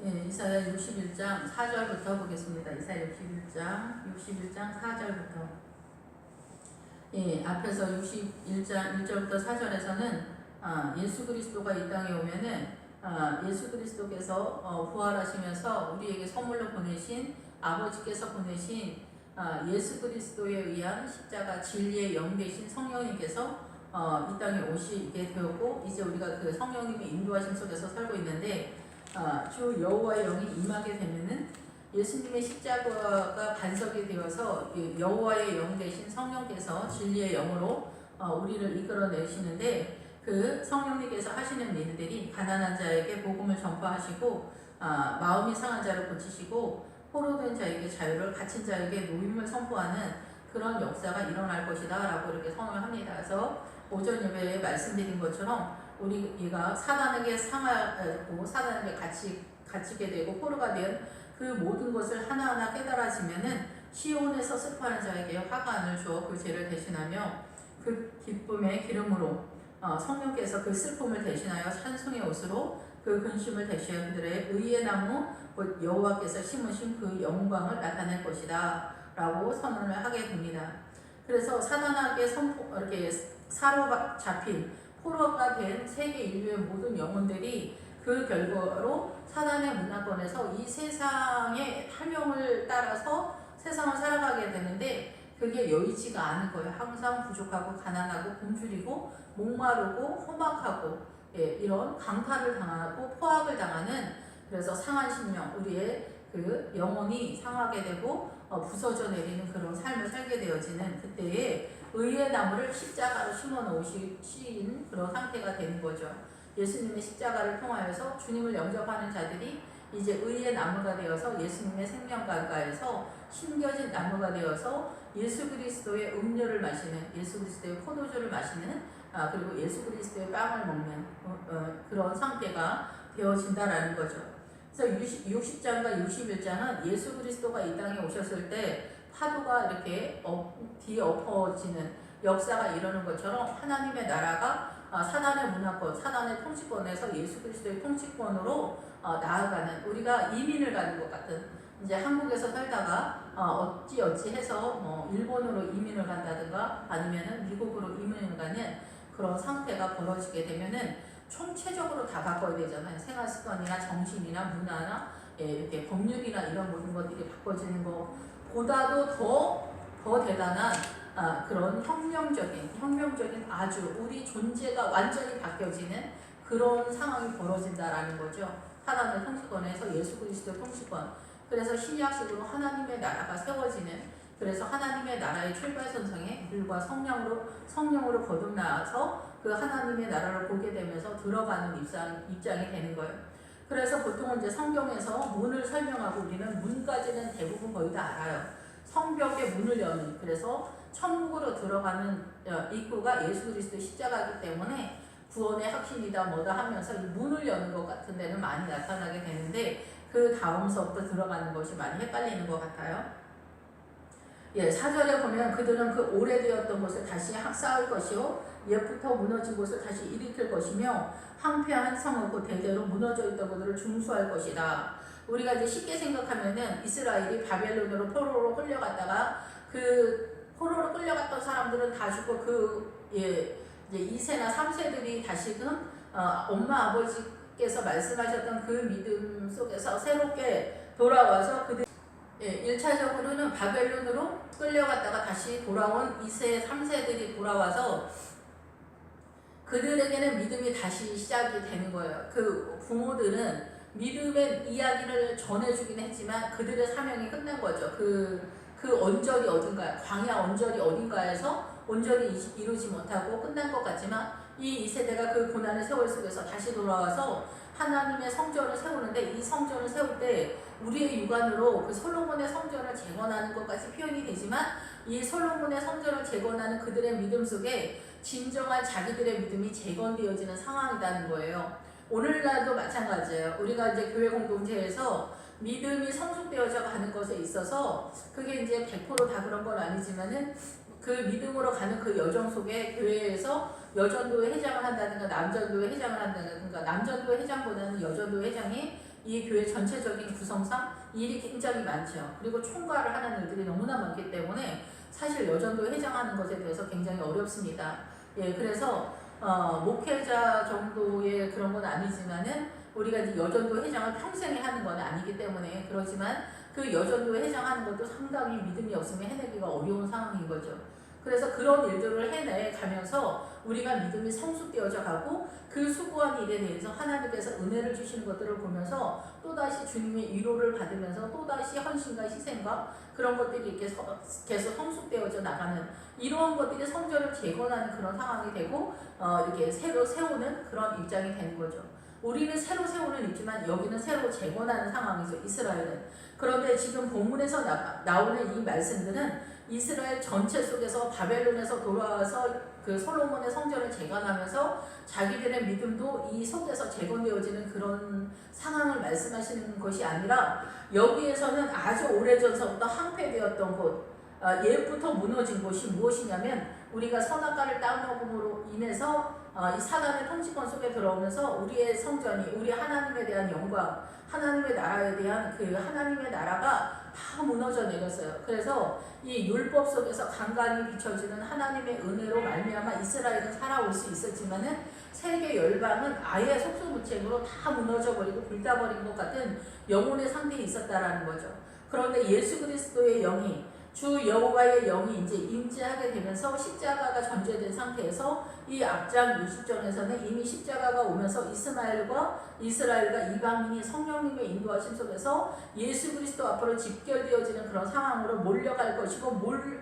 예, 이사야 61장 4절부터 보겠습니다. 이사야 61장 4절부터. 예, 앞에서 61장 1절부터 4절에서는 예수 그리스도가 이 땅에 오면은 예수 그리스도께서 부활하시면서 우리에게 선물로 보내신 아버지께서 보내신 예수 그리스도에 의한 십자가 진리의 영 되신 성령님께서 이 땅에 오시게 되었고, 이제 우리가 그 성령님의 인도하심 속에서 살고 있는데, 주 여호와의 영이 임하게 되면은 예수님의 십자가가 반석이 되어서 여호와의 영 대신 성령께서 진리의 영으로 우리를 이끌어내시는데, 그 성령님께서 하시는 일들이 가난한 자에게 복음을 전파하시고, 마음이 상한 자를 고치시고, 포로된 자에게 자유를, 갇힌 자에게 노임을 선포하는 그런 역사가 일어날 것이다 라고 이렇게 선언을 합니다. 그래서 오전 예배에 말씀드린 것처럼 우리가 사단에게 상하고 사단에게 갇히게 되고 포로가 된 그 모든 것을 하나하나 깨달아지면은 시온에서 슬퍼하는 자에게 화관을 주어 그 죄를 대신하며 그 기쁨의 기름으로 성령께서 그 슬픔을 대신하여 찬송의 옷으로 그 근심을 대신하여 그들의 의의 나무 곧 여호와께서 심으신 그 영광을 나타낼 것이다 라고 선언을 하게 됩니다. 그래서 사단에게 이렇게 사로잡힌 포로가 된 세계 인류의 모든 영혼들이 그 결과로 사단의 문화권에서 이 세상의 탐욕을 따라서 세상을 살아가게 되는데, 그게 여의지가 않은 거예요. 항상 부족하고 가난하고 굶주리고 목마르고 험악하고, 이런 강탈을 당하고 포악을 당하는, 그래서 상한 심령, 우리의 그 영혼이 상하게 되고 부서져 내리는 그런 삶을 살게 되어지는 그때에 의의 나무를 십자가로 심어 놓으신 그런 상태가 되는 거죠. 예수님의 십자가를 통하여서 주님을 영접하는 자들이 이제 의의 나무가 되어서 예수님의 생명가에서 심겨진 나무가 되어서 예수 그리스도의 음료를 마시는, 예수 그리스도의 포도주를 마시는, 그리고 예수 그리스도의 빵을 먹는 그런 상태가 되어진다라는 거죠. 그래서 60장과 61장은 예수 그리스도가 이 땅에 오셨을 때 파도가 이렇게 뒤엎어지는 역사가 이러는 것처럼 하나님의 나라가 사단의 문화권, 사단의 통치권에서 예수 그리스도의 통치권으로 나아가는, 우리가 이민을 가는 것 같은, 이제 한국에서 살다가 어찌 해서 일본으로 이민을 간다든가 아니면은 미국으로 이민을 가는 그런 상태가 벌어지게 되면은 총체적으로 다 바꿔야 되잖아요. 생활 습관이나 정신이나 문화나 이렇게 법률이나 이런 모든 것들이 바꿔지는 것보다도 더 대단한 그런 혁명적인 아주 우리 존재가 완전히 바뀌어지는 그런 상황이 벌어진다라는 거죠. 사단의 통치권에서 예수 그리스도 통치권. 그래서 신약식으로 하나님의 나라가 세워지는, 그래서 하나님의 나라의 출발선상에 물과 성령으로 거듭나서 그 하나님의 나라를 보게 되면서 들어가는 입장이 되는 거예요. 그래서 보통은 이제 성경에서 문을 설명하고 우리는 문까지는 대부분 거의 다 알아요. 성벽의 문을 여는, 그래서 천국으로 들어가는 입구가 예수 그리스도 십자가이기 때문에 구원의 확신이다 뭐다 하면서 이 문을 여는 것 같은 데는 많이 나타나게 되는데, 그 다음서부터 들어가는 것이 많이 헷갈리는 것 같아요. 4절에 보면 그들은 그 오래되었던 것을 다시 쌓을 것이요 옛부터 무너진 곳을 다시 일으킬 것이며 황폐한 성을 곧 대대로 무너져 있던 것들을 중수할 것이다. 우리가 이제 쉽게 생각하면은 이스라엘이 바벨론으로 포로로 끌려갔다가 그 포로로 끌려갔던 사람들은 다 죽고 이제 2세나 3세들이 다시금 엄마 아버지께서 말씀하셨던 그 믿음 속에서 새롭게 돌아와서 그들 1차적으로는 바벨론으로 끌려갔다가 다시 돌아온 2세, 3세들이 돌아와서 그들에게는 믿음이 다시 시작이 되는 거예요. 그 부모들은 믿음의 이야기를 전해주긴 했지만 그들의 사명이 끝난 거죠. 그 언저리 어딘가에, 광야 언저리 어딘가에서 온전히 이루지 못하고 끝난 것 같지만 이 2세대가 그 고난의 세월 속에서 다시 돌아와서 하나님의 성전을 세우는데, 이 성전을 세울 때 우리의 육안으로 그 솔로몬의 성전을 재건하는 것까지 표현이 되지만 이 솔로몬의 성전을 재건하는 그들의 믿음 속에 진정한 자기들의 믿음이 재건되어지는 상황이라는 거예요. 오늘날도 마찬가지예요. 우리가 이제 교회 공동체에서 믿음이 성숙되어져 가는 것에 있어서 그게 이제 100%다 그런 건 아니지만은 그 믿음으로 가는 그 여정 속에 교회에서 여전도회 회장을 한다든가 남전도회 회장을 한다든가, 남전도회 회장보다는 여전도회 회장이 이 교회 전체적인 구성상 일이 굉장히 많죠. 그리고 총괄을 하는 일들이 너무나 많기 때문에 사실 여전도 회장하는 것에 대해서 굉장히 어렵습니다. 예, 그래서 목회자 정도의 그런 건 아니지만은 우리가 이제 여전도 회장을 평생에 하는 건 아니기 때문에 그렇지만 그 여전도 회장하는 것도 상당히 믿음이 없으면 해내기가 어려운 상황인 거죠. 그래서 그런 일들을 해내가면서 우리가 믿음이 성숙되어져 가고 그 수고한 일에 대해서 하나님께서 은혜를 주시는 것들을 보면서 또다시 주님의 위로를 받으면서 또다시 헌신과 희생과 그런 것들이 이렇게 계속 성숙되어져 나가는 이러한 것들이 성전을 재건하는 그런 상황이 되고 이렇게 새로 세우는 그런 입장이 되는 거죠. 우리는 새로 세우는 있지만 여기는 새로 재건하는 상황이죠. 이스라엘은. 그런데 지금 본문에서 나오는 이 말씀들은 이스라엘 전체 속에서 바벨론에서 돌아와서 그 솔로몬의 성전을 재건하면서 자기들의 믿음도 이 속에서 재건되어지는 그런 상황을 말씀하시는 것이 아니라 여기에서는 아주 오래전서부터 항폐되었던 곳, 옛부터 무너진 곳이 무엇이냐면 우리가 선악과를 따먹음으로 인해서 이 사단의 통치권 속에 들어오면서 우리의 성전이 우리 하나님에 대한 영광, 하나님의 나라에 대한 그 하나님의 나라가 다 무너져 내렸어요. 그래서 이 율법 속에서 간간히 비춰지는 하나님의 은혜로 말미암아 이스라엘은 살아올 수 있었지만은 세계 열방은 아예 속수무책으로 다 무너져버리고 불타버린 것 같은 영혼의 상태에 있었다라는 거죠. 그런데 예수 그리스도의 영이 주 여호와의 영이 이제 임재하게 되면서 십자가가 전제된 상태에서 이 앞장 60절에서는 이미 십자가가 오면서 이스라엘과 이방인이 성령님의 인도하심 속에서 예수 그리스도 앞으로 집결되어지는 그런 상황으로 몰려갈 것이고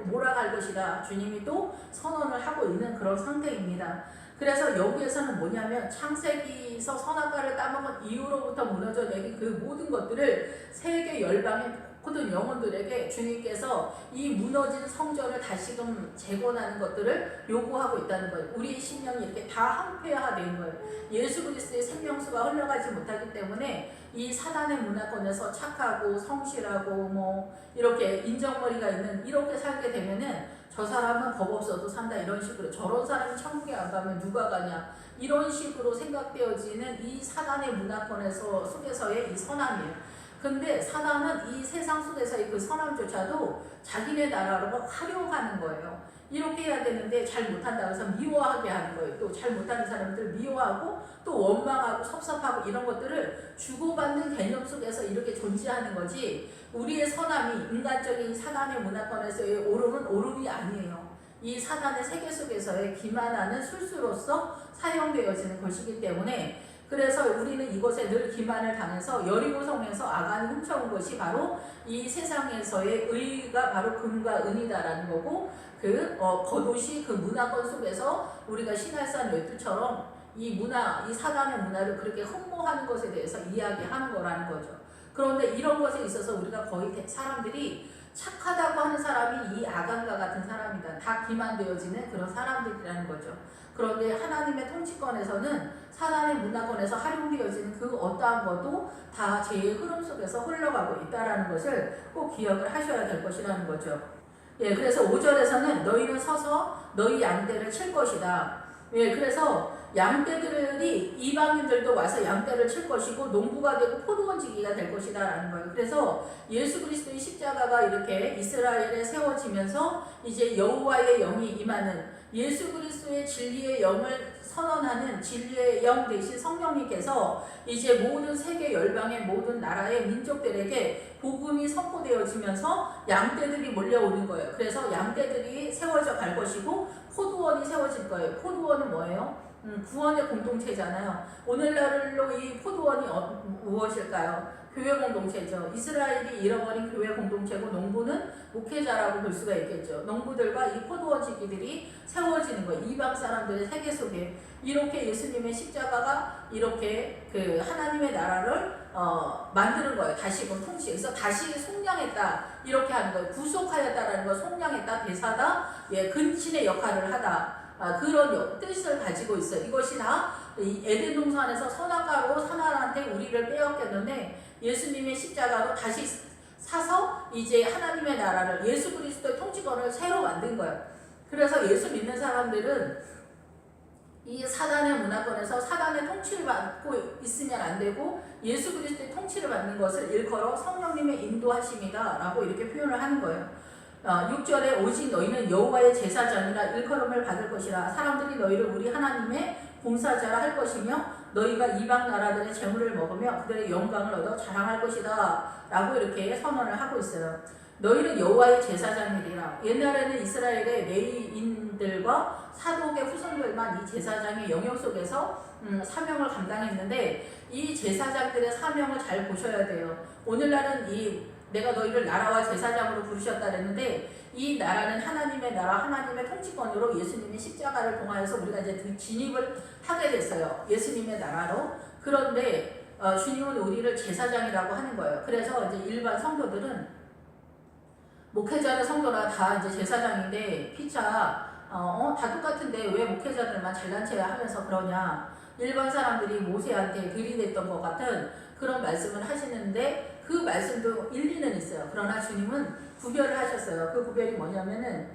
몰아갈 것이다. 주님이 또 선언을 하고 있는 그런 상태입니다. 그래서 여기에서는 뭐냐면 창세기에서 선악과를 따먹은 이후로부터 무너져 내린 그 모든 것들을 세계 열방의 모든 영혼들에게 주님께서 이 무너진 성전을 다시금 재건하는 것들을 요구하고 있다는 거예요. 우리의 심령이 이렇게 다 항폐화된 거예요. 예수 그리스도의 생명수가 흘러가지 못하기 때문에 이 사단의 문화권에서 착하고 성실하고 이렇게 인정머리가 있는 이렇게 살게 되면은 저 사람은 법 없어도 산다 이런 식으로 저런 사람이 천국에 안 가면 누가 가냐 이런 식으로 생각되어지는 이 사단의 문화권에서 속에서의 이 선함이에요. 근데 사단은 이 세상 속에서의 그 선함조차도 자기네 나라로 활용하는 거예요. 이렇게 해야 되는데 잘 못한다고 해서 미워하게 하는 거예요. 또 잘 못하는 사람들 미워하고 또 원망하고 섭섭하고 이런 것들을 주고받는 개념 속에서 이렇게 존재하는 거지 우리의 선함이 인간적인 사단의 문화권에서의 오름이 아니에요. 이 사단의 세계 속에서의 기만하는 술수로서 사용되어지는 것이기 때문에 그래서 우리는 이곳에 늘 기만을 당해서 여리고 성에서 아간이 훔쳐온 것이 바로 이 세상에서의 의가 바로 금과 은이다라는 거고 겉옷이 그 문화권 속에서 우리가 신할산 외투처럼 이 사단의 문화를 그렇게 흠모하는 것에 대해서 이야기하는 거라는 거죠. 그런데 이런 것에 있어서 우리가 거의 사람들이 착하다고 하는 사람이 이 아간과 같은 사람이다. 다 기만되어지는 그런 사람들이라는 거죠. 그런데 하나님의 통치권에서는 사단의 문화권에서 활용되어지는 그 어떠한 것도 다 죄의 흐름 속에서 흘러가고 있다는 것을 꼭 기억을 하셔야 될 것이라는 거죠. 예, 그래서 5절에서는 너희는 서서 너희 양떼를 칠 것이다. 예, 그래서 양떼들이 이방인들도 와서 양떼를 칠 것이고 농부가 되고 포도원지기가 될 것이다 라는 거예요. 그래서 예수 그리스도의 십자가가 이렇게 이스라엘에 세워지면서 이제 여호와의 영이 임하는 예수 그리스도의 진리의 영을 선언하는 진리의 영 대신 성령님께서 이제 모든 세계 열방의 모든 나라의 민족들에게 복음이 선포되어지면서 양떼들이 몰려오는 거예요. 그래서 양떼들이 세워져 갈 것이고 포도원이 세워질 거예요. 포도원은 뭐예요? 구원의 공동체잖아요. 오늘날로 이 포도원이 무엇일까요? 교회 공동체죠. 이스라엘이 잃어버린 교회 공동체고 농부는 목회자라고 볼 수가 있겠죠. 농부들과 이 포도원 지기들이 세워지는 거예요. 이방 사람들의 세계 속에 이렇게 예수님의 십자가가 이렇게 그 하나님의 나라를 만드는 거예요. 다시금 통치. 그래서 다시 속량했다 이렇게 하는 거예요. 구속하였다라는 거 속량했다 대사다. 예, 근친의 역할을 하다. 그런 뜻을 가지고 있어요. 이것이 다 에덴 동산에서 선악과로 사탄한테 우리를 빼앗겼는데 예수님의 십자가로 다시 사서 이제 하나님의 나라를 예수 그리스도의 통치권을 새로 만든 거예요. 그래서 예수 믿는 사람들은 이 사단의 문화권에서 사단의 통치를 받고 있으면 안 되고 예수 그리스도의 통치를 받는 것을 일컬어 성령님의 인도하심이다 라고 이렇게 표현을 하는 거예요. 6절에 오직 너희는 여호와의 제사장이라 일컬음을 받을 것이라. 사람들이 너희를 우리 하나님의 봉사자라 할 것이며 너희가 이방 나라들의 재물을 먹으며 그들의 영광을 얻어 자랑할 것이다 라고 이렇게 선언을 하고 있어요. 너희는 여호와의 제사장이리라. 옛날에는 이스라엘의 레위인들과 사독의 후손들만 이 제사장의 영역 속에서 사명을 감당했는데 이 제사장들의 사명을 잘 보셔야 돼요. 오늘날은 내가 너희를 나라와 제사장으로 부르셨다 그랬는데 이 나라는 하나님의 나라, 하나님의 통치권으로 예수님이 십자가를 통하여서 우리가 이제 진입을 하게 됐어요. 예수님의 나라로. 그런데 주님은 우리를 제사장이라고 하는 거예요. 그래서 이제 일반 성도들은 목회자나 성도나 다 이제 제사장인데 피차 다 똑같은데 왜 목회자들만 잘난 체 하면서 그러냐. 일반 사람들이 모세한테 들이댔던 것 같은 그런 말씀을 하시는데 그 말씀도 일리는 있어요. 그러나 주님은 구별을 하셨어요. 그 구별이 뭐냐면은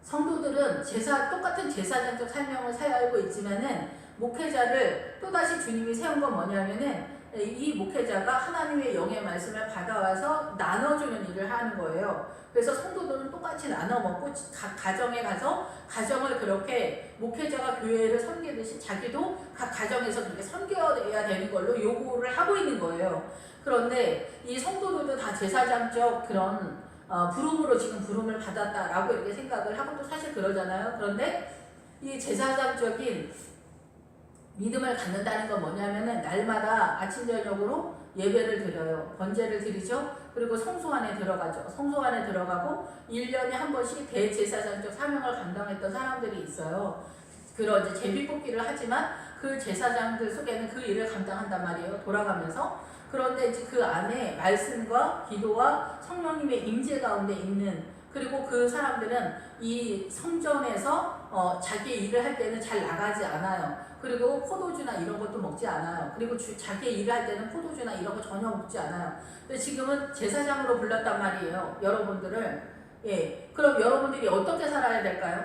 성도들은 똑같은 제사장적 사명을 살고 있지만은 목회자를 또다시 주님이 세운 건 뭐냐면은 이 목회자가 하나님의 영의 말씀을 받아와서 나눠주는 일을 하는 거예요. 그래서 성도들은 똑같이 나눠 먹고 각 가정에 가서 가정을 그렇게 목회자가 교회를 섬기듯이 자기도 각 가정에서 그렇게 섬겨야 되는 걸로 요구를 하고 있는 거예요. 그런데 이 성도들도 다 제사장적 그런 부름으로 지금 부름을 받았다라고 이렇게 생각을 하고 또 사실 그러잖아요. 그런데 이 제사장적인 믿음을 갖는다는 건 뭐냐면은 날마다 아침 저녁으로 예배를 드려요. 번제를 드리죠. 그리고 성소 안에 들어가죠. 성소 안에 들어가고 1년에 한 번씩 대제사장적 사명을 감당했던 사람들이 있어요. 그런 이제 제비뽑기를 하지만 그 제사장들 속에는 그 일을 감당한단 말이에요. 돌아가면서. 그런데 이제 그 안에 말씀과 기도와 성령님의 임재 가운데 있는, 그리고 그 사람들은 이 성전에서 자기 일을 할 때는 잘 나가지 않아요. 그리고 포도주나 이런 것도 먹지 않아요. 그리고 자기 일을 할 때는 포도주나 이런 거 전혀 먹지 않아요. 근데 지금은 제사장으로 불렀단 말이에요. 여러분들을. 예. 그럼 여러분들이 어떻게 살아야 될까요?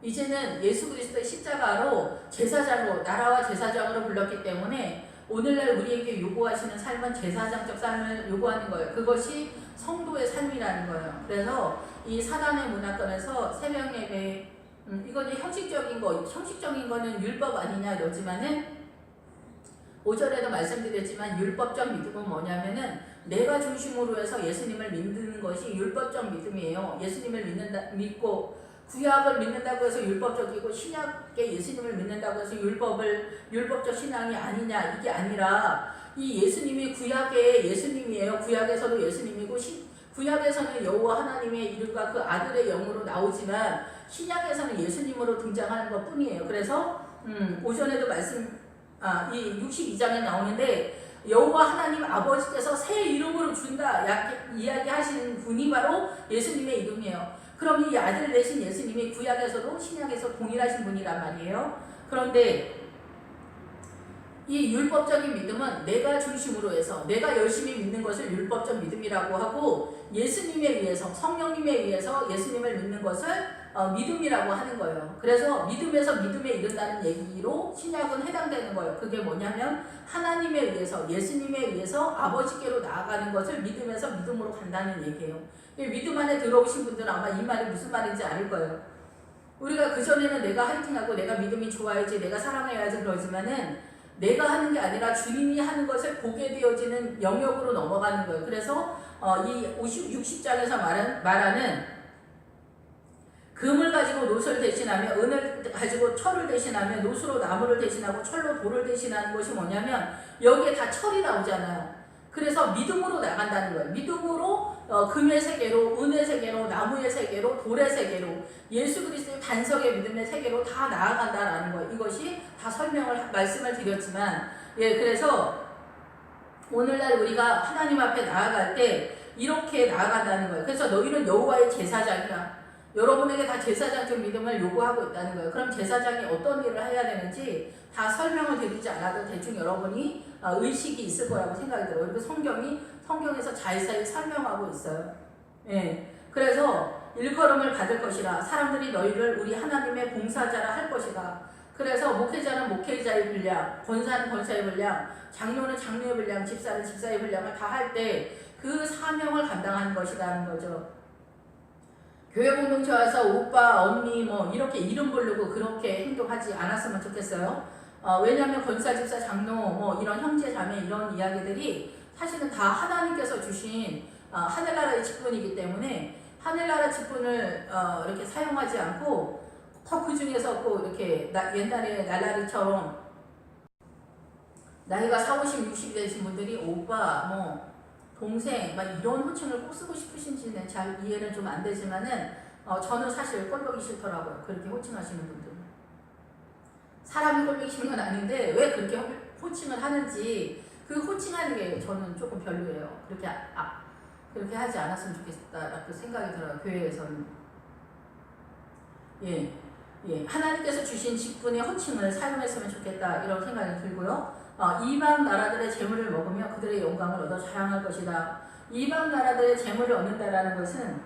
이제는 예수 그리스도의 십자가로 제사장으로, 나라와 제사장으로 불렀기 때문에 오늘날 우리에게 요구하시는 삶은 제사장적 삶을 요구하는 거예요. 그것이 성도의 삶이라는 거예요. 그래서 이 사단의 문화권에서 새벽 예배, 이거는 형식적인 거는 율법 아니냐 이러지만은 5절에도 말씀드렸지만 율법적 믿음은 뭐냐면은 내가 중심으로 해서 예수님을 믿는 것이 율법적 믿음이에요. 예수님을 믿고 구약을 믿는다고 해서 율법적이고 신약의 예수님을 믿는다고 해서 율법적 신앙이 아니냐, 이게 아니라 이 예수님이 구약의 예수님이에요. 구약에서도 예수님이고 구약에서는 여호와 하나님의 이름과 그 아들의 영으로 나오지만 신약에서는 예수님으로 등장하는 것 뿐이에요. 그래서 오전에도 이 62장에 나오는데 여호와 하나님 아버지께서 새 이름으로 준다 이야기하시는 분이 바로 예수님의 이름이에요. 그럼 이 아들 되신 예수님이 구약에서도 신약에서 동일하신 분이란 말이에요. 그런데 이 율법적인 믿음은 내가 중심으로 해서 내가 열심히 믿는 것을 율법적 믿음이라고 하고, 예수님에 의해서, 성령님에 의해서 예수님을 믿는 것을 믿음이라고 하는 거예요. 그래서 믿음에서 믿음에 이른다는 얘기로 신약은 해당되는 거예요. 그게 뭐냐면 하나님에 의해서, 예수님에 의해서 아버지께로 나아가는 것을 믿음에서 믿음으로 간다는 얘기예요. 믿음 안에 들어오신 분들은 아마 이 말이 무슨 말인지 알 거예요. 우리가 그전에는 내가 화이팅하고 내가 믿음이 좋아야지, 내가 사랑해야지 그러지만은 내가 하는 게 아니라 주님이 하는 것을 보게 되어지는 영역으로 넘어가는 거예요. 그래서 이 60장에서 말하는 금을 가지고 노수를 대신하며 은을 가지고 철을 대신하며 노수로 나무를 대신하고 철로 돌을 대신하는 것이 뭐냐면 여기에 다 철이 나오잖아요. 그래서 믿음으로 나간다는 거예요. 믿음으로 금의 세계로, 은의 세계로, 나무의 세계로, 돌의 세계로, 예수 그리스도의 반석의 믿음의 세계로 다 나아간다라는 거예요. 이것이 다 말씀을 드렸지만, 그래서 오늘날 우리가 하나님 앞에 나아갈 때 이렇게 나아간다는 거예요. 그래서 너희는 여호와의 제사장이라. 여러분에게 다 제사장적 믿음을 요구하고 있다는 거예요. 그럼 제사장이 어떤 일을 해야 되는지 다 설명을 드리지 않아도 대충 여러분이 의식이 있을 거라고 생각이 들어요. 그리고 성경에서 자세히 설명하고 있어요. 그래서 일컬음을 받을 것이라. 사람들이 너희를 우리 하나님의 봉사자라 할 것이다. 그래서 목회자는 목회자의 분량, 권사는 권사의 분량, 장로는 장로의 분량, 집사는 집사의 분량을 다 할 때 그 사명을 감당하는 것이라는 거죠. 교회 공동체 와서 오빠, 언니 뭐 이렇게 이름 부르고 그렇게 행동하지 않았으면 좋겠어요. 왜냐하면 권사, 집사, 장로 뭐 이런 형제, 자매 이런 이야기들이 사실은 다 하나님께서 주신 하늘나라의 직분이기 때문에 하늘나라 직분을 이렇게 사용하지 않고 그 중에서 꼭 이렇게 옛날에 날라리처럼 나이가 40, 60이 되신 분들이 오빠, 뭐 동생 막 이런 호칭을 꼭 쓰고 싶으신지는 잘 이해는 좀 안 되지만은 저는 사실 꼴보기 싫더라고요. 그렇게 호칭하시는 분들. 사람이 꼴보기 싫은 건 아닌데 왜 그렇게 호칭을 하는지 그 호칭하는 게 저는 조금 별로예요. 그렇게 하지 않았으면 좋겠다라고 생각이 들어요. 교회에서는. 예. 하나님께서 주신 직분의 호칭을 사용했으면 좋겠다 이런 생각이 들고요. 이방 나라들의 재물을 먹으며 그들의 영광을 얻어 자랑할 것이다. 이방 나라들의 재물을 얻는다라는 것은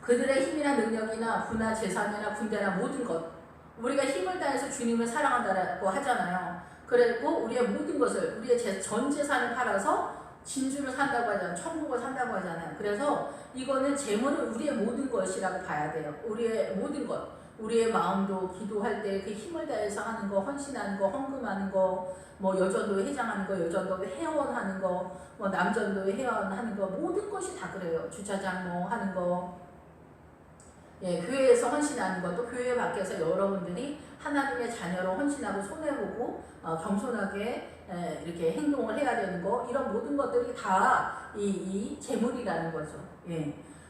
그들의 힘이나 능력이나 부나 재산이나 군대나 모든 것, 우리가 힘을 다해서 주님을 사랑한다라고 하잖아요. 그리고 우리의 모든 것을, 우리의 전 재산을 팔아서 진주를 산다고 하잖아요. 천국을 산다고 하잖아요. 그래서 이거는 재물은 우리의 모든 것이라고 봐야 돼요. 우리의 모든 것. 우리의 마음도 기도할 때 그 힘을 다해서 하는 거, 헌신하는 거, 헌금하는 거, 뭐 여전도회 회장하는 거, 여전도회 회원하는 거, 뭐 남전도회 회원하는 거, 모든 것이 다 그래요. 주차장 뭐 하는 거, 교회에서 헌신하는 것도 교회 밖에서 여러분들이 하나님의 자녀로 헌신하고 손해보고 겸손하게 이렇게 행동을 해야 되는 거, 이런 모든 것들이 다 이 재물이라는 거죠.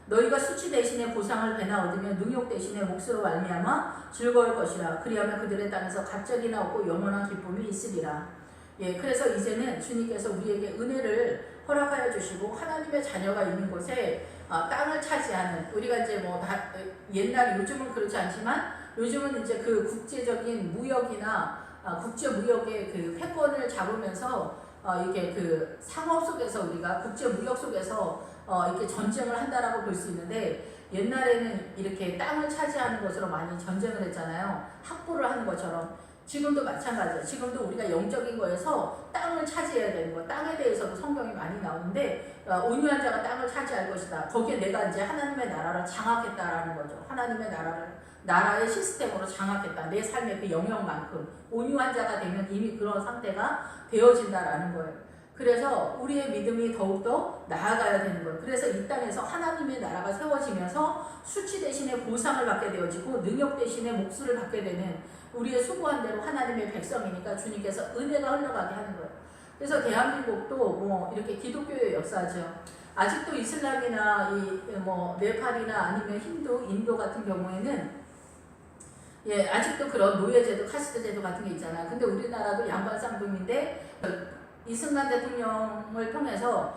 너희가 수치 대신에 보상을 배나 얻으며 능욕 대신에 몫으로 말미암아 즐거울 것이라. 그리하면 그들의 땅에서 갑절이나 얻고 영원한 기쁨이 있으리라. 그래서 이제는 주님께서 우리에게 은혜를 허락하여 주시고 하나님의 자녀가 있는 곳에 땅을 차지하는, 우리가 이제 뭐 옛날 요즘은 그렇지 않지만 요즘은 이제 그 국제적인 무역이나 국제 무역의 그 패권을 잡으면서 이게 그 상업 속에서 우리가 국제 무역 속에서 이렇게 전쟁을 한다라고 볼 수 있는데, 옛날에는 이렇게 땅을 차지하는 것으로 많이 전쟁을 했잖아요. 확보를 하는 것처럼. 지금도 마찬가지예요. 지금도 우리가 영적인 거에서 땅을 차지해야 되는 거. 땅에 대해서도 성경이 많이 나오는데 온유한 자가 땅을 차지할 것이다. 거기에 내가 이제 하나님의 나라를 장악했다라는 거죠. 하나님의 나라의 시스템으로 장악했다. 내 삶의 그 영역만큼 온유한 자가 되면 이미 그런 상태가 되어진다라는 거예요. 그래서 우리의 믿음이 더욱더 나아가야 되는 거예요. 그래서 이 땅에서 하나님의 나라가 세워지면서 수치 대신에 보상을 받게 되어지고 능력 대신에 몫을 받게 되는, 우리의 수고한 대로 하나님의 백성이니까 주님께서 은혜가 흘러가게 하는 거예요. 그래서 대한민국도 뭐 이렇게 기독교의 역사죠. 아직도 이슬람이나 뭐 네팔이나 아니면 힌두, 인도 같은 경우에는 아직도 그런 노예제도, 카스트 제도 같은 게 있잖아요. 근데 우리나라도 양반 쌍둥이인데 이승만 대통령을 통해서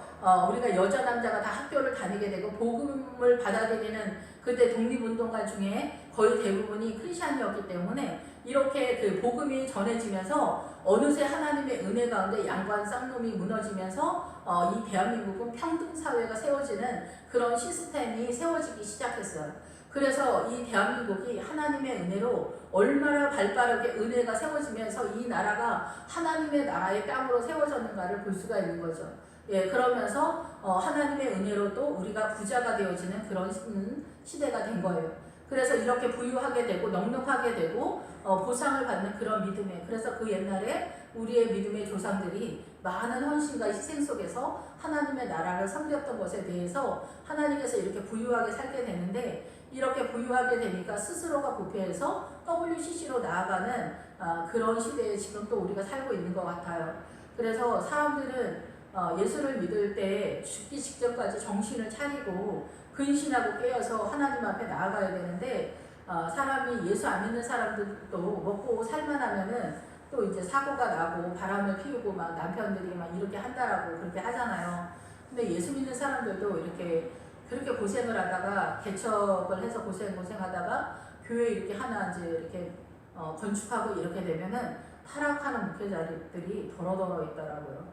우리가 여자 남자가 다 학교를 다니게 되고 복음을 받아들이는 그때 독립운동가 중에 거의 대부분이 크리스찬이었기 때문에 이렇게 그 복음이 전해지면서 어느새 하나님의 은혜 가운데 양반 쌍놈이 무너지면서 이 대한민국은 평등사회가 세워지는 그런 시스템이 세워지기 시작했어요. 그래서 이 대한민국이 하나님의 은혜로 얼마나 발빠르게 은혜가 세워지면서 이 나라가 하나님의 나라의 땅으로 세워졌는가를 볼 수가 있는 거죠. 그러면서 하나님의 은혜로 또 우리가 부자가 되어지는 그런 시대가 된 거예요. 그래서 이렇게 부유하게 되고 넉넉하게 되고 보상을 받는 그런 믿음에, 그래서 그 옛날에 우리의 믿음의 조상들이 많은 헌신과 희생 속에서 하나님의 나라를 섬겼던 것에 대해서 하나님께서 이렇게 부유하게 살게 되는데, 이렇게 부유하게 되니까 스스로가 부패해서 WCC로 나아가는 그런 시대에 지금 또 우리가 살고 있는 것 같아요. 그래서 사람들은 예수를 믿을 때 죽기 직전까지 정신을 차리고 근신하고 깨어서 하나님 앞에 나아가야 되는데, 사람이 예수 안 믿는 사람들도 먹고 살만하면은 또 이제 사고가 나고 바람을 피우고 막 남편들이 막 이렇게 한다라고 그렇게 하잖아요. 근데 예수 믿는 사람들도 이렇게 그렇게 고생을 하다가 개척을 해서 고생하다가 교회 이렇게 하나 이제 이렇게 건축하고 이렇게 되면은 타락하는 목회자들이 더러더러 있더라고요.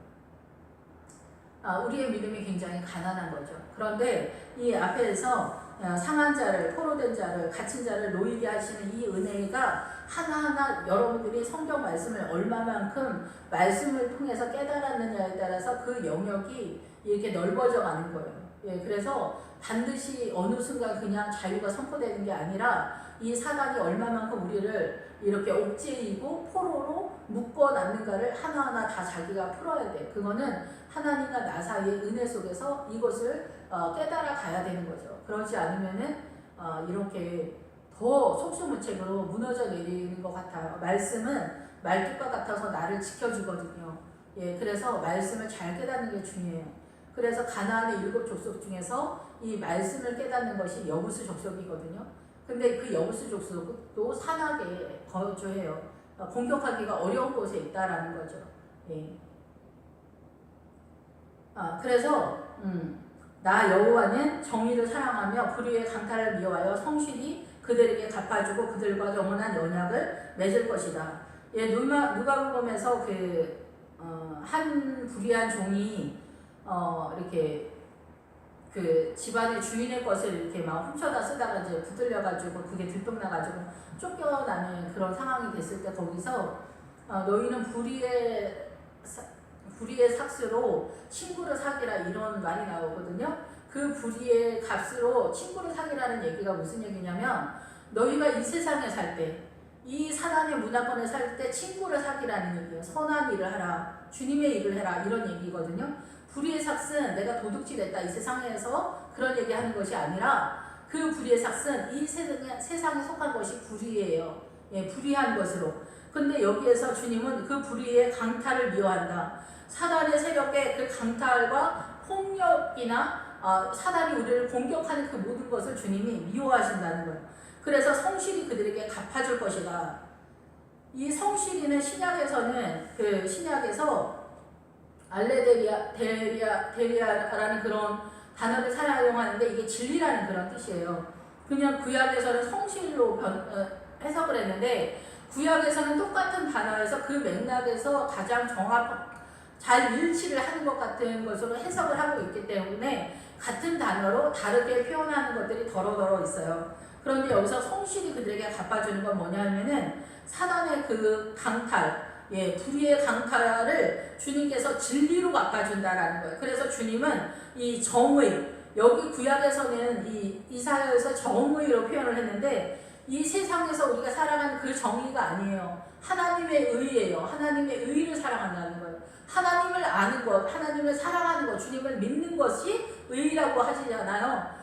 우리의 믿음이 굉장히 가난한 거죠. 그런데 이 앞에서 상한 자를, 포로된 자를, 갇힌 자를 놓이게 하시는 이 은혜가 하나하나 여러분들이 성경 말씀을 얼마만큼 말씀을 통해서 깨달았느냐에 따라서 그 영역이 이렇게 넓어져 가는 거예요. 예, 그래서 반드시 어느 순간 그냥 자유가 선포되는 게 아니라 이 사단이 얼마만큼 우리를 이렇게 옥죄이고 포로로 묶어놨는가를 하나하나 다 자기가 풀어야 돼. 그거는 하나님과 나 사이의 은혜 속에서 이것을 깨달아 가야 되는 거죠. 그렇지 않으면은 이렇게 더 속수무책으로 무너져 내리는 것 같아요. 말씀은 말뚝과 같아서 나를 지켜주거든요. 예, 그래서 말씀을 잘 깨닫는 게 중요해요. 그래서 가나안의 7 족속 중에서 이 말씀을 깨닫는 것이 여부스 족속이거든요. 근데 그 여부스 족속도 산악에 거주해요. 공격하기가 어려운 곳에 있다라는 거죠. 예. 그래서 나 여호와는 정의를 사랑하며 불의의 강탈을 미워하여 성실히 그들에게 갚아주고 그들과 영원한 언약을 맺을 것이다. 예, 누가복음에서 한 불의한 종이 이렇게 그 집안의 주인의 것을 이렇게 막 훔쳐다 쓰다가 이제 붙들려가지고 그게 들통나가지고 쫓겨나는 그런 상황이 됐을 때 거기서 너희는 불의의 삭스로 친구를 사귀라 이런 말이 나오거든요. 그 불의의 값으로 친구를 사귀라는 얘기가 무슨 얘기냐면 너희가 이 세상에 살 때, 이 사단의 문화권에 살 때 친구를 사귀라는 얘기예요. 선한 일을 하라, 주님의 일을 해라 이런 얘기거든요. 불의의 삭스는 내가 도둑질했다 이 세상에서 그런 얘기하는 것이 아니라 그 불의의 삭스는 이 세상에 속한 것이 불의예요. 예, 불의한 것으로. 근데 여기에서 주님은 그 불의의 강탈을 미워한다. 사단의 세력의 그 강탈과 폭력이나 사단이 우리를 공격하는 그 모든 것을 주님이 미워하신다는 거예요. 그래서 성실히 그들에게 갚아줄 것이다. 이 성실히는 신약에서는 신약에서 알레데리아라는 그런 단어를 사용하는데 이게 진리라는 그런 뜻이에요. 그냥 구약에서는 성실로 해석을 했는데 구약에서는 똑같은 단어에서 그 맥락에서 가장 잘 일치를 하는 것 같은 것으로 해석을 하고 있기 때문에 같은 단어로 다르게 표현하는 것들이 더러더러 있어요. 그런데 여기서 성실히 그들에게 갚아주는 건 뭐냐면은 사단의 그 강탈, 예, 불의의 강탈을 주님께서 진리로 갚아준다라는 거예요. 그래서 주님은 이 정의, 여기 구약에서는 이 이사야에서 정의로 표현을 했는데 이 세상에서 우리가 살아가는 그 정의가 아니에요. 하나님의 의예요. 하나님의 의를 사랑한다는 거예요. 하나님을 아는 것, 하나님을 사랑하는 것, 주님을 믿는 것이 의라고 하시잖아요.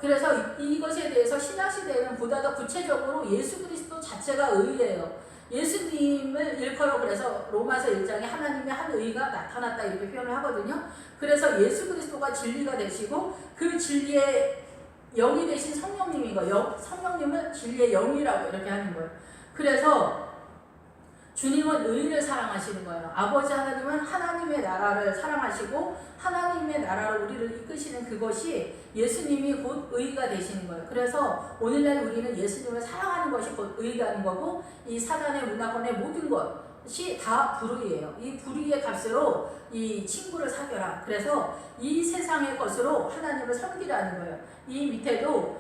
그래서 이것에 대해서 신약시대에는 보다 더 구체적으로 예수 그리스도 자체가 의예요. 예수님을 일컬어 그래서 로마서 1장에 하나님의 한 의가 나타났다 이렇게 표현을 하거든요. 그래서 예수 그리스도가 진리가 되시고 그 진리의 영이 되신 성령님이고 성령님은 진리의 영이라고 이렇게 하는 거예요. 그래서 주님은 의를 사랑하시는 거예요. 아버지 하나님은 하나님의 나라를 사랑하시고 하나님의 나라로 우리를 이끄시는 그것이 예수님이 곧 의가 되시는 거예요. 그래서 오늘날 우리는 예수님을 사랑하는 것이 곧 의라는 거고 이 사단의 문화권의 모든 것이 다 불의예요. 이 불의의 값으로 이 친구를 사귀라. 그래서 이 세상의 것으로 하나님을 섬기라는 거예요. 이 밑에도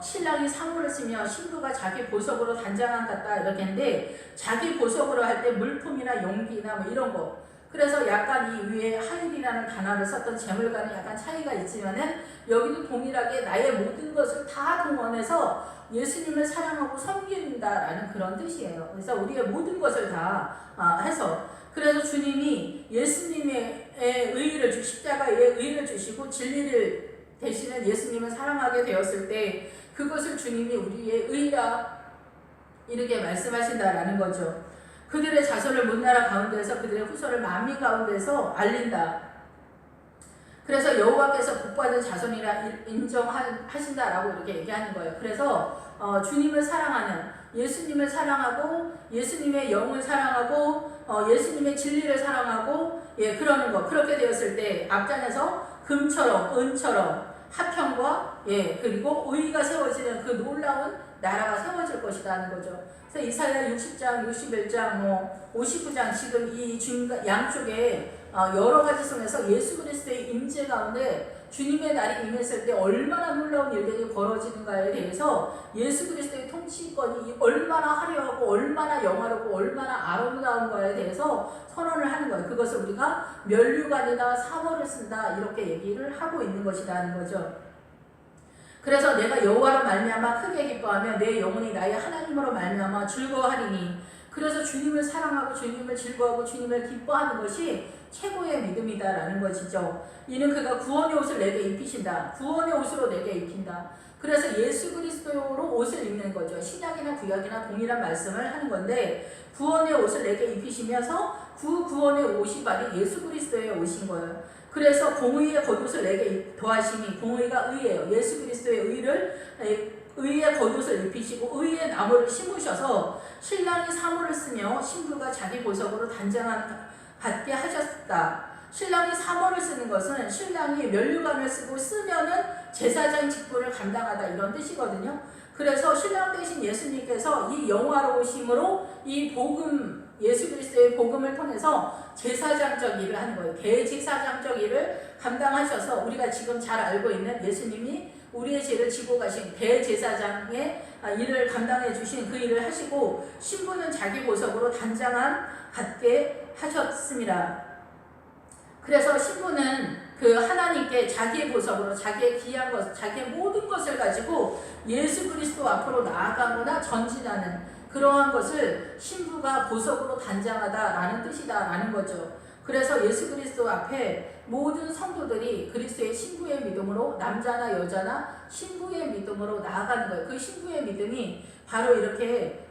신랑이 상우를 쓰며 신부가 자기 보석으로 단장한 같다 이렇게 했는데 자기 보석으로 할 때 물품이나 용기나 뭐 이런 거. 그래서 약간 이 위에 하일이라는 단어를 썼던 재물과는 약간 차이가 있지만은 여기도 동일하게 나의 모든 것을 다 동원해서 예수님을 사랑하고 섬긴다라는 그런 뜻이에요. 그래서 우리의 모든 것을 다 해서 그래서 주님이 예수님의 의의를 십자가의 의의를 주시고 진리를 대신에 예수님을 사랑하게 되었을 때 그것을 주님이 우리의 의라 이렇게 말씀하신다라는 거죠. 그들의 자손을 문 나라 가운데서 그들의 후손을 만민 가운데서 알린다. 그래서 여호와께서 복받은 자손이라 인정하신다라고 이렇게 얘기하는 거예요. 그래서 주님을 사랑하는 예수님을 사랑하고 예수님의 영을 사랑하고 예수님의 진리를 사랑하고 예 그러는 거 그렇게 되었을 때 앞장에서 금처럼 은처럼 화평과 예 그리고 의가 세워지는 그 놀라운 나라가 세워질 것이라는 거죠. 그래서 이사야 60장, 61장, 59장 지금 이 양쪽에 여러 가지 속에서 예수 그리스도의 임재 가운데 주님의 날이 임했을 때 얼마나 놀라운 일들이 벌어지는가에 대해서 예수 그리스도의 통치권이 얼마나 화려하고 얼마나 영화롭고 얼마나 아름다운가에 대해서 선언을 하는 거예요. 그것을 우리가 면류관이나 사모를 쓴다 이렇게 얘기를 하고 있는 것이라는 거죠. 그래서 내가 여호와로 말미암아 크게 기뻐하며 내 영혼이 나의 하나님으로 말미암아 즐거워하리니 그래서 주님을 사랑하고 주님을 즐거워하고 주님을 기뻐하는 것이 최고의 믿음이다라는 것이죠. 이는 그가 구원의 옷을 내게 입히신다. 구원의 옷으로 내게 입힌다. 그래서 예수 그리스도로 옷을 입는 거죠. 신약이나 구약이나 동일한 말씀을 하는 건데 구원의 옷을 내게 입히시면서 그 구원의 옷이 바로 예수 그리스도의 옷인 거예요. 그래서 공의의 겉옷을 내게 더하시니 공의가 의예요. 예수 그리스도의 의의 겉옷을 입히시고 의의 나무를 심으셔서 신랑이 사모를 쓰며 신부가 자기 보석으로 단장한 갖게 하셨다. 신랑이 사모를 쓰는 것은 신랑이 면류관을 쓰면은 제사장 직분을 감당하다 이런 뜻이거든요. 그래서 신랑 대신 예수님께서 이 영화로우심으로 이 복음 예수 그리스도의 복음을 통해서 제사장적 일을 하는 거예요. 대제사장적 일을 감당하셔서 우리가 지금 잘 알고 있는 예수님이 우리의 죄를 지고 가신 대제사장의 일을 감당해 주신 그 일을 하시고 신부는 자기 보석으로 단장함 갖게 하셨습니다. 그래서 신부는 그 하나님께 자기의 보석으로 자기의 귀한 것, 자기의 모든 것을 가지고 예수 그리스도 앞으로 나아가거나 전진하는 그러한 것을 신부가 보석으로 단장하다라는 뜻이다라는 거죠. 그래서 예수 그리스도 앞에 모든 성도들이 그리스도의 신부의 믿음으로 남자나 여자나 신부의 믿음으로 나아가는 거예요. 그 신부의 믿음이 바로 이렇게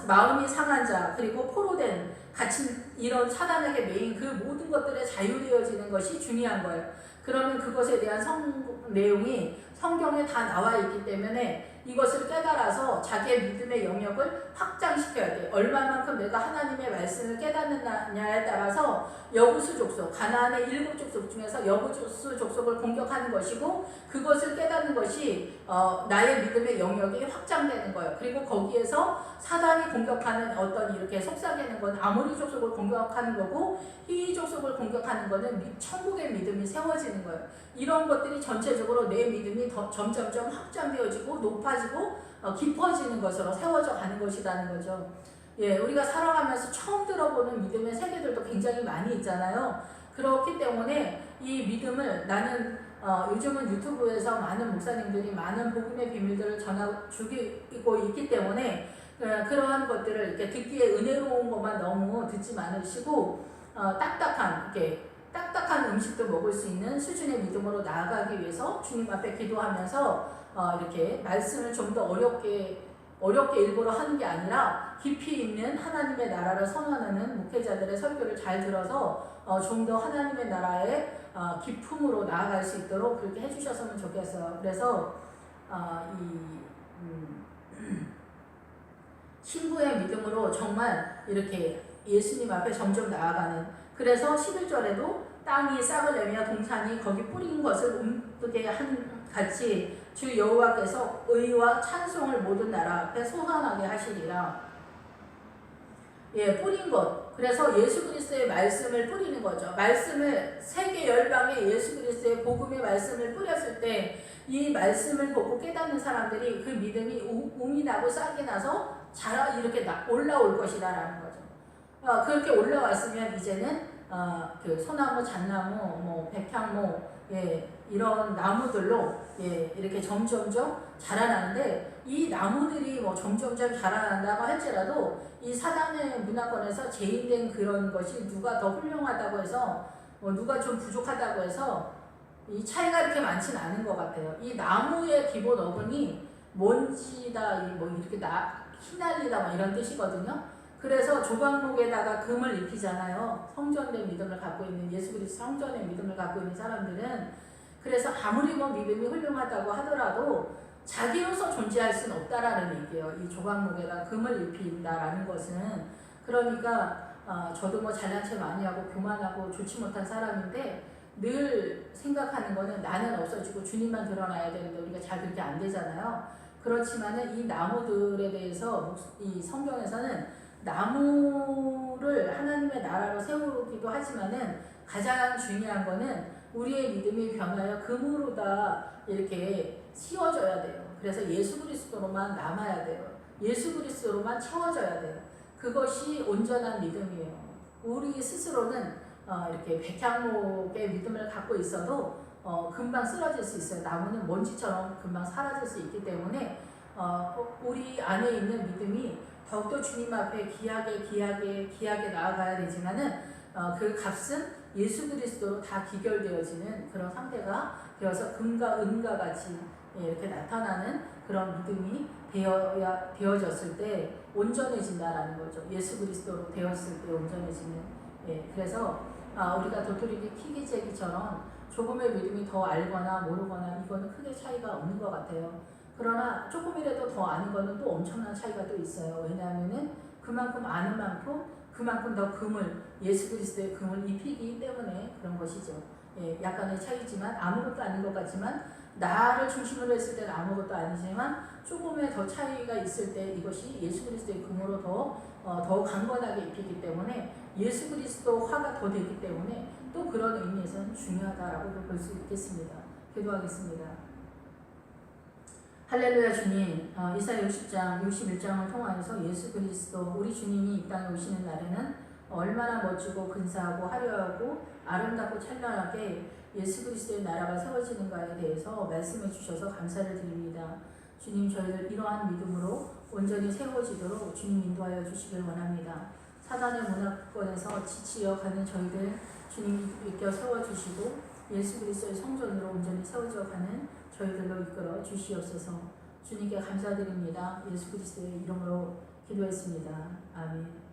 마음이 상한 자 그리고 포로된 갇힌 이런 사단에게 매인 그 모든 것들에 자유되어지는 것이 중요한 거예요. 그러면 그것에 대한 내용이 성경에 다 나와 있기 때문에 이것을 깨달아서 자기의 믿음의 영역을 확장시켜야 돼. 얼마만큼 내가 하나님의 말씀을 깨닫느냐에 따라서 여부수 족속, 가나안의 7족속 중에서 여부수 족속을 공격하는 것이고 그것을 깨닫는 것이 나의 믿음의 영역이 확장되는 거예요. 그리고 거기에서 사단이 공격하는 어떤 이렇게 속삭이는 건 아모리 족속을 공격하는 거고 히위 족속을 공격하는 거는 천국의 믿음이 세워지는 거예요. 이런 것들이 전체적으로 내 믿음이 더 점점점 확장되어지고 높아지고 깊어지는 것으로 세워져 가는 것이라는 거죠. 예, 우리가 살아가면서 처음 들어보는 믿음의 세계들도 굉장히 많이 있잖아요. 그렇기 때문에 이 믿음을 나는 요즘은 유튜브에서 많은 목사님들이 많은 복음의 비밀들을 전해주고 있기 때문에 그러한 것들을 이렇게 듣기에 은혜로운 것만 너무 듣지 마시고 딱딱한 음식도 먹을 수 있는 수준의 믿음으로 나아가기 위해서 주님 앞에 기도하면서 이렇게 말씀을 좀 더 어렵게 일부러 하는 게 아니라 깊이 있는 하나님의 나라를 선언하는 목회자들의 설교를 잘 들어서 좀 더 하나님의 나라의 기품으로 나아갈 수 있도록 그렇게 해주셨으면 좋겠어요. 그래서 신부의 믿음으로 정말 이렇게 예수님 앞에 점점 나아가는 그래서 11절에도 땅이 싹을 내며 동산이 거기 뿌린 것을 움뜨게 한 같이 주 여호와께서 의와 찬송을 모든 나라 앞에 소환하게 하시리라. 예, 뿌린 것. 그래서 예수 그리스도의 말씀을 뿌리는 거죠. 말씀을 세계 열방에 예수 그리스도의 복음의 말씀을 뿌렸을 때 이 말씀을 보고 깨닫는 사람들이 그 믿음이 움이 나고 싹이 나서 이렇게 올라올 것이다라는 거죠. 그렇게 올라왔으면 이제는 그 소나무, 잣나무, 백향모, 예, 이런 나무들로 예, 이렇게 점점점 자라나는데 이 나무들이 점점점 자라난다고 할지라도 이 사단의 문화권에서 제인된 그런 것이 누가 더 훌륭하다고 해서 누가 좀 부족하다고 해서 이 차이가 이렇게 많지는 않은 것 같아요. 이 나무의 기본 어근이 먼지다, 이렇게 휘날리다 이런 뜻이거든요. 그래서 조각목에다가 금을 입히잖아요. 성전의 믿음을 갖고 있는 예수 그리스도 성전의 믿음을 갖고 있는 사람들은 그래서 아무리 믿음이 훌륭하다고 하더라도 자기로서 존재할 수는 없다라는 얘기예요. 이 조각목에다가 금을 입힌다라는 것은 그러니까 저도 잘난 체 많이 하고 교만하고 좋지 못한 사람인데 늘 생각하는 거는 나는 없어지고 주님만 드러나야 되는데 우리가 잘 그렇게 안 되잖아요. 그렇지만은 이 나무들에 대해서 이 성경에서는 나무를 하나님의 나라로 세우기도 하지만은 가장 중요한 거는 우리의 믿음이 변하여 금으로다 이렇게 씌워져야 돼요. 그래서 예수 그리스도로만 남아야 돼요. 예수 그리스도로만 채워져야 돼요. 그것이 온전한 믿음이에요. 우리 스스로는 이렇게 백향목의 믿음을 갖고 있어도 금방 쓰러질 수 있어요. 나무는 먼지처럼 금방 사라질 수 있기 때문에 우리 안에 있는 믿음이 더욱더 주님 앞에 귀하게 나아가야 되지만은 그 값은 예수 그리스도로 다 기결되어지는 그런 상태가 되어서 금과 은과 같이 이렇게 나타나는 그런 믿음이 되어졌을 때 온전해진다라는 거죠. 예수 그리스도로 되었을 때 온전해지는. 그래서 우리가 도토리기 키기재기처럼 조금의 믿음이 더 알거나 모르거나 이거는 크게 차이가 없는 것 같아요. 그러나 조금이라도 더 아는 거는 또 엄청난 차이가 또 있어요. 왜냐하면은 그만큼 아는 만큼 그만큼 더 금을 예수 그리스도의 금을 입히기 때문에 그런 것이죠. 약간의 차이지만 아무것도 아닌 것 같지만 나를 중심으로 했을 때는 아무것도 아니지만 조금의 더 차이가 있을 때 이것이 예수 그리스도의 금으로 더 강건하게 입히기 때문에 예수 그리스도 화가 더 되기 때문에 또 그런 의미에서는 중요하다라고 볼 수 있겠습니다. 기도하겠습니다. 할렐루야 주님, 이사야 60장, 61장을 통하여서 예수 그리스도 우리 주님이 이 땅에 오시는 날에는 얼마나 멋지고 근사하고 화려하고 아름답고 찬란하게 예수 그리스도의 나라가 세워지는가에 대해서 말씀해 주셔서 감사를 드립니다. 주님, 저희들 이러한 믿음으로 온전히 세워지도록 주님 인도하여 주시길 원합니다. 사단의 문화권에서 지치어 가는 저희들 주님 이끌어 세워주시고 예수 그리스도의 성전으로 온전히 세워져 가는 저희들로 이끌어 주시옵소서. 주님께 감사드립니다. 예수 그리스도의 이름으로 기도했습니다. 아멘.